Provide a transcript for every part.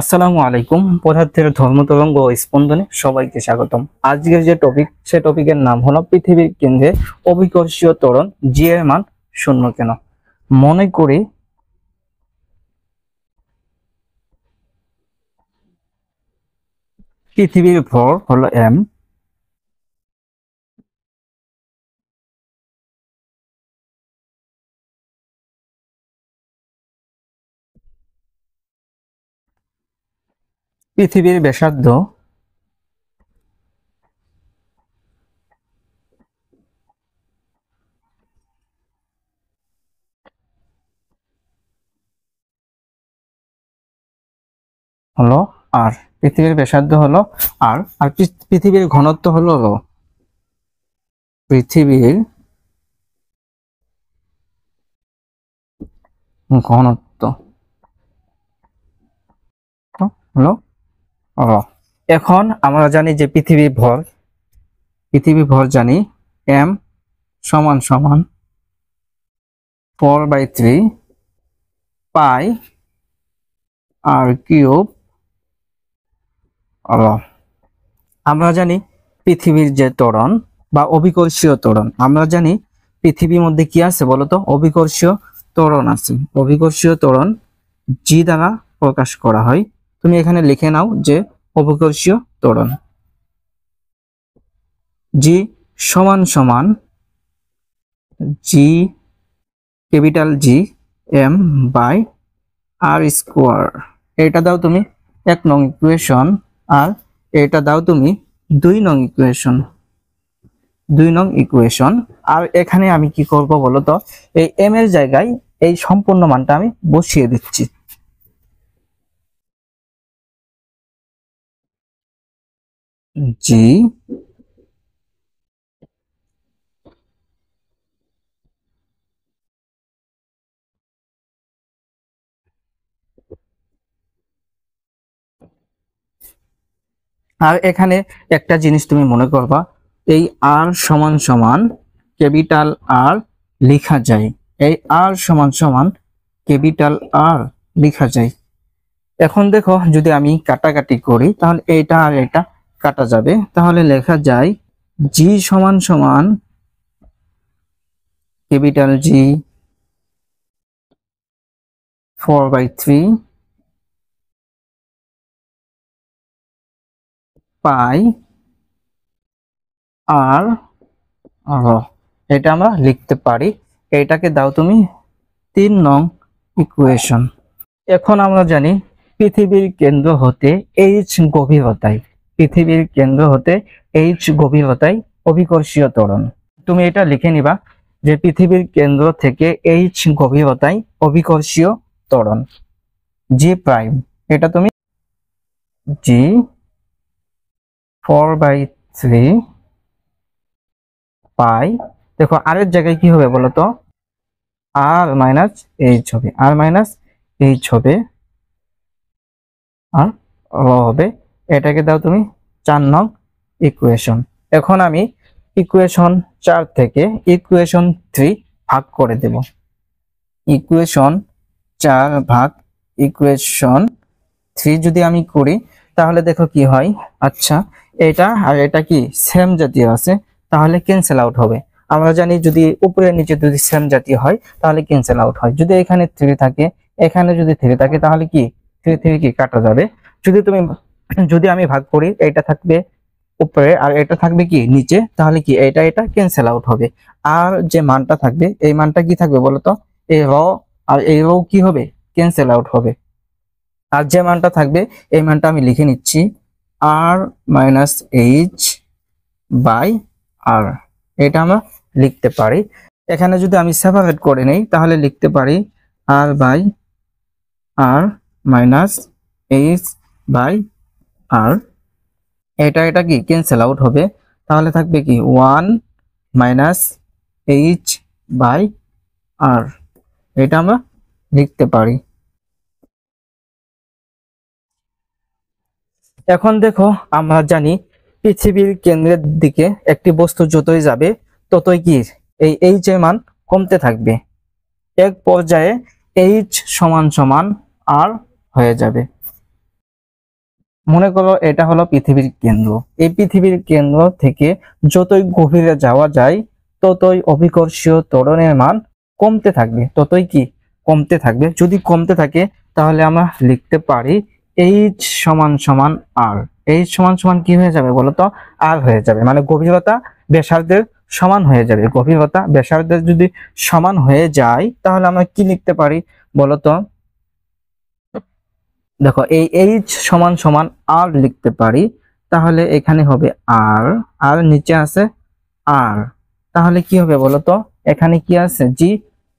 আসসালামু আলাইকুম। পদার্থের ধর্ম তরঙ্গ ও স্পন্দনে সবাইকে স্বাগতম। আজকের যে টপিক, সে টপিকের নাম হলো পৃথিবীর কেন্দ্রে অভিকর্ষীয় ত্বরণ জি এর মান শূন্য কেন। মনে করি পৃথিবীর ভর হলো এম, পৃথিবীর ব্যাসার্ধ হলো আর, পৃথিবীর ব্যাসার্ধ হলো আর, আর পৃথিবীর ঘনত্ব হলো রো। পৃথিবীর ঘনত্ব হলো র। এখন আমরা জানি যে পৃথিবী ভর জানি এম সমান সমান 4/3 পাই আর কিউব র। আমরা জানি পৃথিবীর যে ত্বরণ বা অভিকর্ষীয় ত্বরণ, আমরা জানি পৃথিবীর মধ্যে কি আছে বলতো, অভিকর্ষীয় ত্বরণ আছে। অভিকর্ষীয় ত্বরণ জি দ্বারা প্রকাশ করা হয়। তুমি এখানে লিখে নাও যে অভিকর্ষীয় ত্বরণ জি সমান সমান g capital G M by R square. এটা দাও তুমি 1 নং ইকুয়েশন, আর এটা দাও তুমি 2 নং ইকুয়েশন। আর এখানে আমি কি করব বলতো, এই এম এর জায়গায় এই সম্পূর্ণ মানটা আমি বসিয়ে দিচ্ছি। জি আর এখানে একটা জিনিস তুমি মনে করবা, এই আর সমান সমান ক্যাপিটাল আর লেখা যায়, এই আর সমান সমান ক্যাপিটাল আর লেখা যায়। এখন দেখো, যদি আমি কাটাকাটি করি তাহলে এটা আর এটা কাটা যাবে, তাহলে লেখা যায় জি সমান সমান ক্যাপিটাল জি 4/3 পাই আর র। এটা আমরা লিখতে পারি। এটাকে দাও তুমি 3 নং ইকুয়েশন। এখন আমরা জানি পৃথিবীর কেন্দ্র হতে এইচ গভীরতায় অভিকর্ষীয় ত্বরণ। তুমি এটা লিখে নিবা যে পৃথিবীর কেন্দ্র থেকে এইচ গভীরতায় অভিকর্ষীয় ত্বরণ জি প্রাইম। এটা তুমি জি 4/3 পাই, দেখো আর এর জায়গায় কি হবে বলতো, আর মাইনাস এইচ হবে, আর র হবে। এটাকে দাও তুমি 4 নং ইকুয়েশন। এখন আমি ইকুয়েশন 4 থেকে ইকুয়েশন 3 ভাগ করে দেব। ইকুয়েশন 4 ভাগ ইকুয়েশন 3 যদি আমি করি তাহলে দেখো কি হয়। আচ্ছা, এটা আর এটা কি সেম জাতীয় আছে, তাহলে ক্যান্সেল আউট হবে। আমরা জানি যদি উপরে নিচে যদি সেম জাতীয় হয় তাহলে ক্যান্সেল আউট হয়। যদি এখানে 3 থাকে, এখানে যদি 3 থাকে তাহলে কি 3 কি কাটা যাবে। যদি আমি ভাগ করি, এটা থাকবে উপরে আর এটা থাকবে কি নিচে, তাহলে কি এটা ক্যান্সেল আউট হবে। আর যে মানটা থাকবে, এই মানটা কি থাকবে বলতো, এই র আর এই র কি হবে, ক্যান্সেল আউট হবে। আর যে মানটা থাকবে, এই মানটা আমি লিখে নিচ্ছি আর মাইনাস এইচ বাই আর। এটা আমরা লিখতে পারি। এখানে যদি আমি সেপারেট করে নেই তাহলে লিখতে পারি R by R minus H by R. এটা কি ক্যান্সেল আউট হবে, তাহলে থাকবে কি 1 মাইনাস এইচ বাই আর। এটা আমরা লিখতে পারি। এখন দেখো, আমরা জানি পৃথিবীর কেন্দ্রের দিকে একটি বস্তু যতই যাবে ততই কি এই এইচ এর মান কমতে থাকবে। এক পর্যায়ে এইচ সমান সমান আর হয়ে যাবে। মনে করো এটা হলো পৃথিবীর কেন্দ্র। এই পৃথিবীর কেন্দ্র থেকে যতই গভীরে যাওয়া যায় ততই অভিকর্ষীয় ত্বরণের মান কমতে থাকবে, ততই কি কমতে থাকবে। যদি কমতে থাকে তাহলে আমরা লিখতে পারি এইচ সমান সমান আর। এইচ সমান সমান কি হয়ে যাবে বলতো, আর হয়ে যাবে, মানে গভীরতা ব্যাসার্ধের সমান হয়ে যাবে। গভীরতা ব্যাসার্ধের যদি সমান হয়ে যায় তাহলে আমরা কি লিখতে পারি বলতো, দেখো এই এইচ সমান সমান আর লিখতে পারি। তাহলে এখানে হবে আর, আর নিচে আছে আর, তাহলে কি হবে বলতো, এখানে কি আছে জি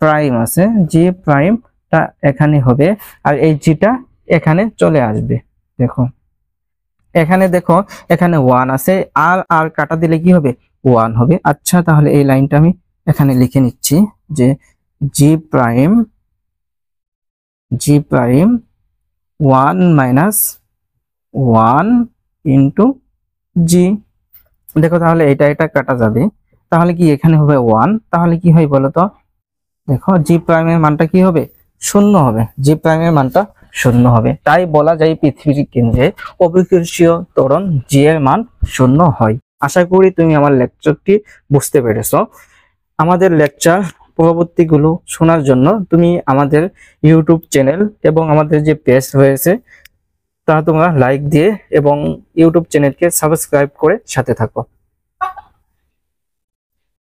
প্রাইম আছে, জি প্রাইমটা এখানে হবে আর এই জিটা এখানে চলে আসবে। দেখো এখানে, দেখো এখানে 1 আছে, আর আর কাটা দিলে কি হবে 1 হবে। আচ্ছা তাহলে এই লাইনটা আমি এখানে লিখে নিচ্ছি যে জি প্রাইম, জি প্রাইম 1 মাইনাস 1 ইন্টু জি। দেখো তাহলে এটা এটা কাটা যাবে, তাহলে কি এখানে হবে 1, তাহলে কি হয় বলতো, দেখো জি প্রাইমের মানটা কি হবে শূন্য হবে, জি প্রাইমের মানটা শূন্য হবে। তাই বলা যায় পৃথিবীর কেন্দ্রে অভিকর্ষীয় ত্বরণ জি এর মান শূন্য হয়। আশা করি তুমি আমার লেকচারটি বুঝতে পেরেছো। আমাদের লেকচার পরবর্তীগুলো শোনার জন্য তুমি আমাদের ইউটিউব চ্যানেল এবং আমাদের যে পেজ রয়েছে তা তোমরা লাইক দিয়ে এবং ইউটিউব চ্যানেলকে সাবস্ক্রাইব করে সাথে থাকো।